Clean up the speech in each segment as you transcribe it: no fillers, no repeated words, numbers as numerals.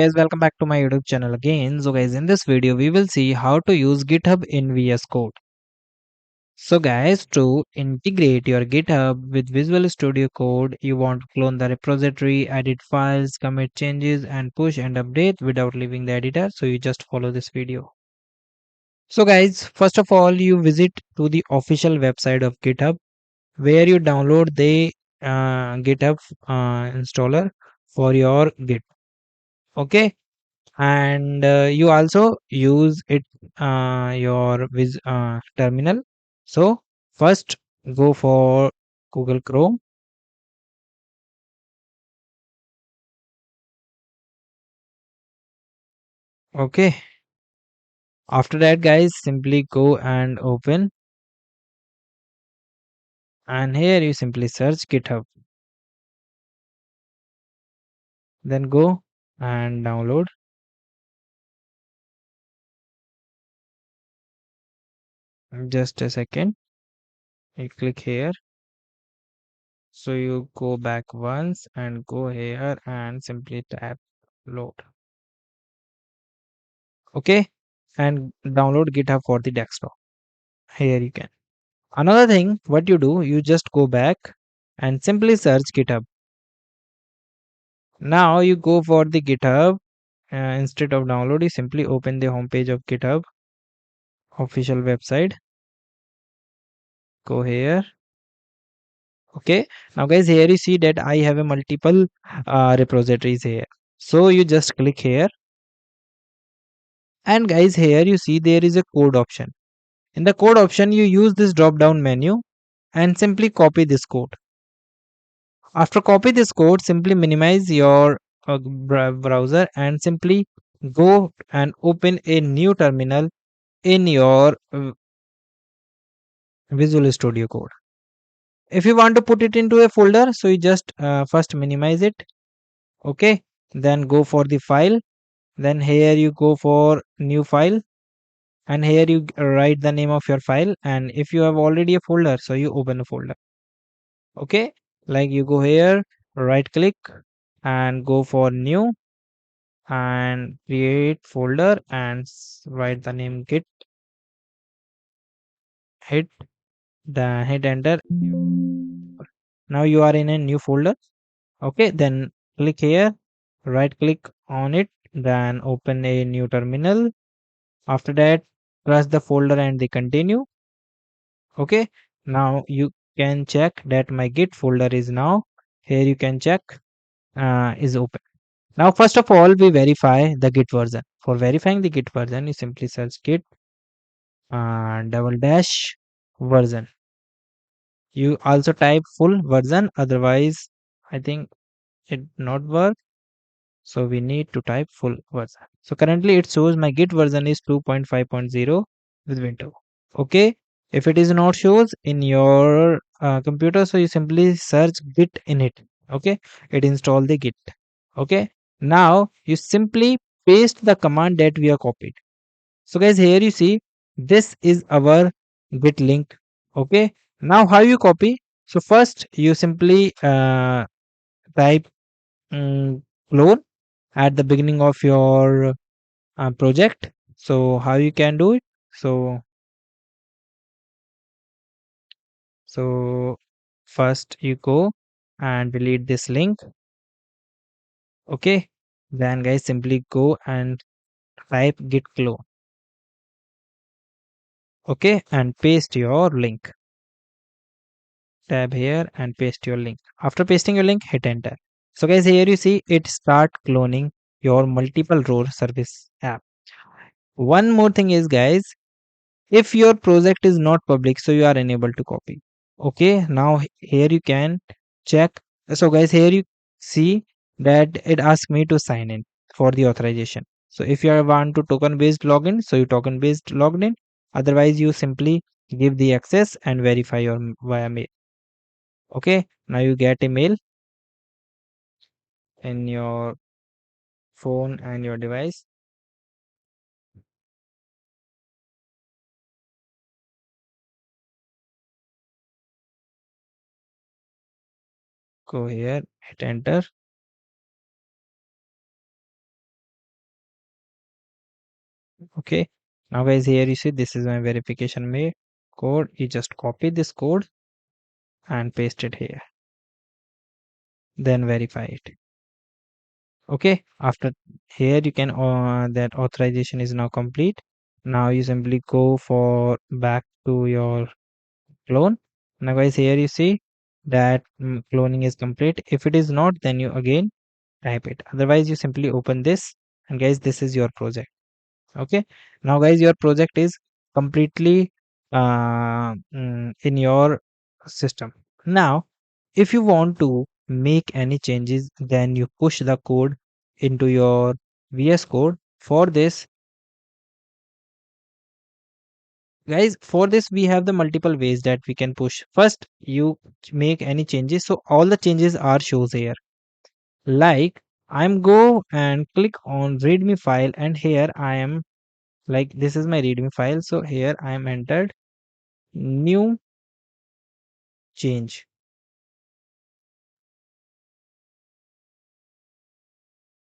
Guys, welcome back to my YouTube channel again. So guys, in this video we will see how to use GitHub in VS Code. So guys, to integrate your GitHub with Visual Studio Code, you want to clone the repository, edit files, commit changes and push and update without leaving the editor. So you just follow this video. So guys, first of all you visit to the official website of GitHub where you download the GitHub installer for your Git. Okay, and you also use it your terminal. So first go for Google Chrome. Okay, after that guys, simply go and open, and here you simply search GitHub, then go and download. Just a second, you click here, so you go back once and go here and simply tap load. Okay, and download GitHub for the desktop. Here you can. Another thing, what you do, you just go back and simply search GitHub. Now you go for the GitHub. Instead of download, you simply open the homepage of GitHub official website. Go here. Okay. Now guys, here you see that I have a multiple repositories here. So you just click here. And guys, here you see there is a code option. In the code option, you use this drop down menu and simply copy this code. After copy this code, simply minimize your browser and simply go and open a new terminal in your Visual Studio Code. If you want to put it into a folder, so you just first minimize it. Okay, then go for the file. Then here you go for new file, and here you write the name of your file. And if you have already a folder, so you open a folder. Okay, like you go here, right click and go for new and create folder and write the name git, hit hit enter. Now you are in a new folder. Okay, then click here, right click on it, then open a new terminal. After that, press the folder and the continue. Okay, now you can check that my git folder is now here. You can check is open. Now first of all we verify the git version. For verifying the git version, you simply search git double dash version. You also type full version, otherwise I think it not work. So we need to type full version. So currently it shows my git version is 2.5.0 with Windows. Okay, if it is not shows in your computer, so you simply search git init. Okay, it install the git. Okay, now you simply paste the command that we are copied. So guys, here you see this is our git link. Okay, now how you copy? So first you simply type clone at the beginning of your project. So how you can do it? So first you go and delete this link. Okay, then guys simply go and type git clone. Okay, and paste your link. Tab here and paste your link. After pasting your link, hit enter. So guys, here you see it start cloning your multiple role service app. One more thing is guys, if your project is not public, so you are unable to copy. Okay, now here you can check. So guys, here you see that it asks me to sign in for the authorization. So if you want to token based login, so you token based logged in. Otherwise you simply give the access and verify your via mail. Okay, now you get a mail in your phone and your device. Go here, hit enter. Okay, now guys, here you see this is my verification mail code. You just copy this code and paste it here, then verify it. Okay, after here you can that authorization is now complete. Now you simply go for back to your clone. Now guys, here you see that cloning is complete. If it is not, then you again type it. Otherwise you simply open this, and guys, this is your project. Okay, now guys, your project is completely in your system. Now if you want to make any changes, then you push the code into your VS code. For this, guys, for this we have the multiple ways that we can push. First, you make any changes, so all the changes are shows here. Like, I'm go and click on readme file, and here I am, like, this is my readme file, so here I am entered new change.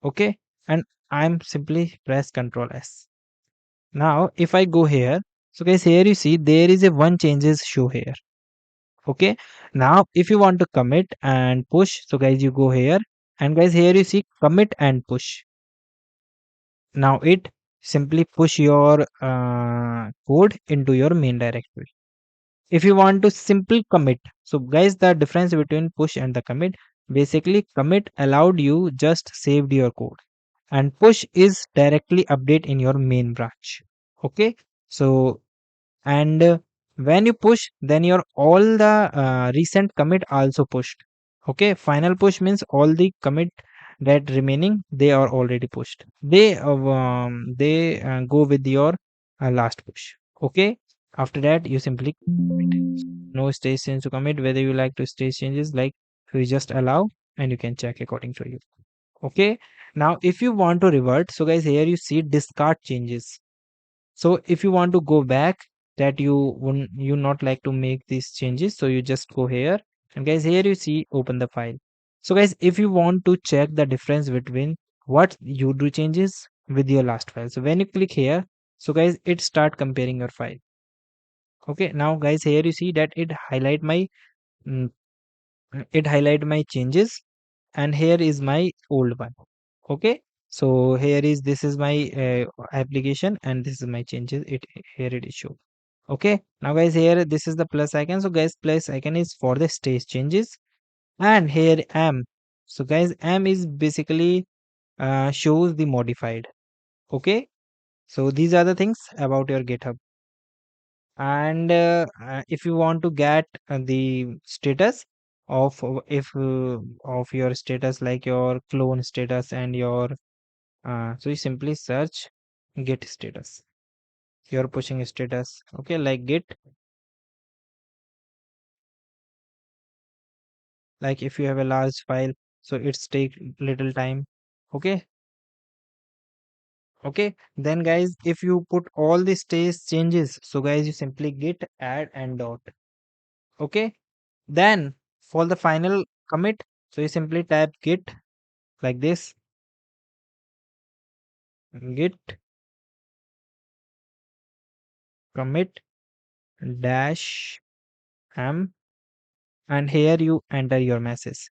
Okay, and I'm simply press Ctrl S. Now if I go here, so guys, here you see there is a one changes show here. Okay, now if you want to commit and push, so guys, you go here, and guys, here you see commit and push. Now it simply push your code into your main directory. If you want to simple commit, so guys, the difference between push and the commit, basically commit allowed you just saved your code, and push is directly update in your main branch. Okay, so and when you push, then your all the recent commit also pushed. Okay, final push means all the commit that remaining, they are already pushed. They go with your last push. Okay, after that you simply commit. No stage change to commit. Whether you like to stage changes, like, you just allow, and you can check according to you. Okay, now if you want to revert, so guys, here you see discard changes. So if you want to go back, that you not like to make these changes, so you just go here, and guys, here you see open the file. So guys, if you want to check the difference between what you do changes with your last file, so when you click here, so guys, it start comparing your file. Okay, now guys, here you see that mm, it highlight my changes, and here is my old one. Okay, so here is this is my application, and this is my changes. It here it is show. Okay, now guys, here this is the plus icon. So guys, plus icon is for the stage changes, and here am. So guys, am is basically shows the modified. Okay, so these are the things about your GitHub. And if you want to get the status of if of your status, like your clone status and your so you simply search git status, your pushing status. Okay, like git, like if you have a large file, so it's take little time. Okay, okay, then guys, if you put all the stage changes, so guys, you simply git add and dot. Okay, then for the final commit, so you simply type git like this, git commit dash m, and here you enter your message.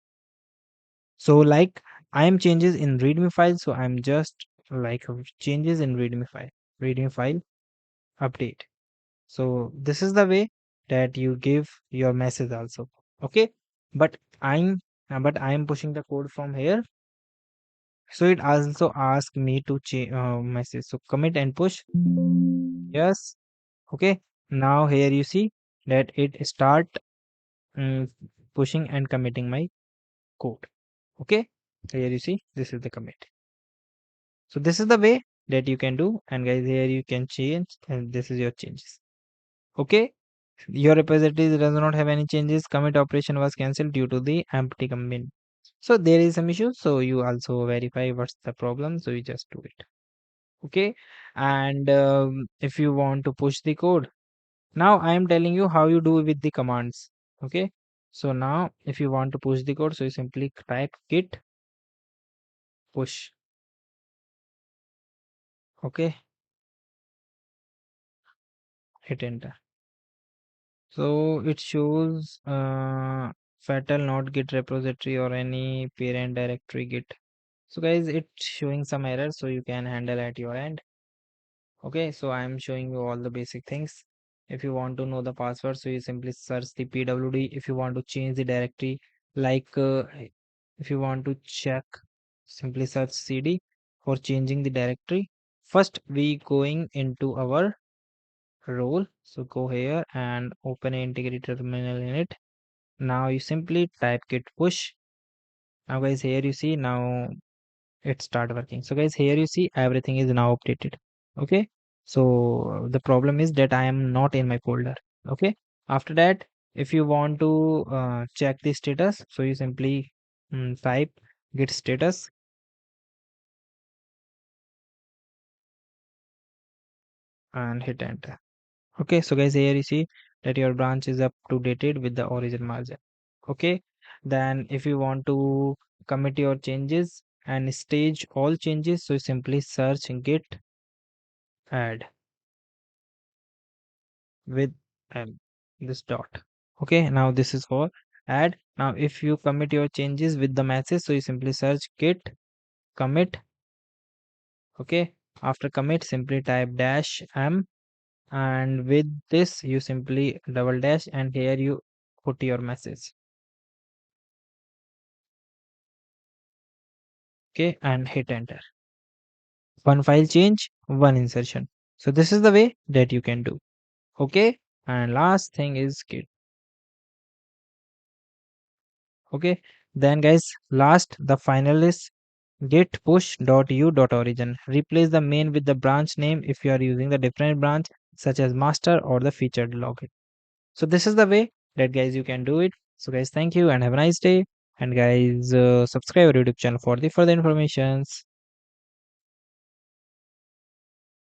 So like, I am changes in readme file, so I'm just like changes in readme file update. So this is the way that you give your message also. Okay, but I'm pushing the code from here, so it also asks me to change message. So commit and push. Yes. Okay. Now here you see that it start mm, pushing and committing my code. Okay. Here you see this is the commit. So this is the way that you can do, and guys, here you can change, and this is your changes. Okay. Your repository does not have any changes. Commit operation was cancelled due to the empty commit. So there is some issue. So you also verify what's the problem. So you just do it. Okay. And if you want to push the code, now I am telling you how you do with the commands. Okay. So now if you want to push the code, so you simply type git push. Okay. hit enter. So it shows fatal not git repository or any parent directory git. So guys, it's showing some error, so you can handle at your end. Okay, so I'm showing you all the basic things. If you want to know the password, so you simply search the pwd. If you want to change the directory, like if you want to check, simply search cd for changing the directory. First we going into our role, so go here and open an integrated terminal in it. Now you simply type git push. Now guys, here you see, now it start working. So guys, here you see everything is now updated. Okay, so the problem is that I am not in my folder. Okay, after that, if you want to check the status, so you simply type git status and hit enter. Okay, so guys, here you see that your branch is up to dated with the origin margin. Okay, then if you want to commit your changes and stage all changes, so you simply search git add with this dot. Okay, now this is for add. Now if you commit your changes with the message, so you simply search git commit. Okay, after commit simply type dash m, and with this you simply double dash, and here you put your message. Okay, and hit enter. One file change, one insertion. So this is the way that you can do. Okay, and last thing is git. Okay, then guys, last the final is git push.u.origin. Replace the main with the branch name if you are using the different branch such as master or the featured login. So this is the way that guys you can do it. So guys, thank you and have a nice day. And guys, subscribe our YouTube channel for the further informations.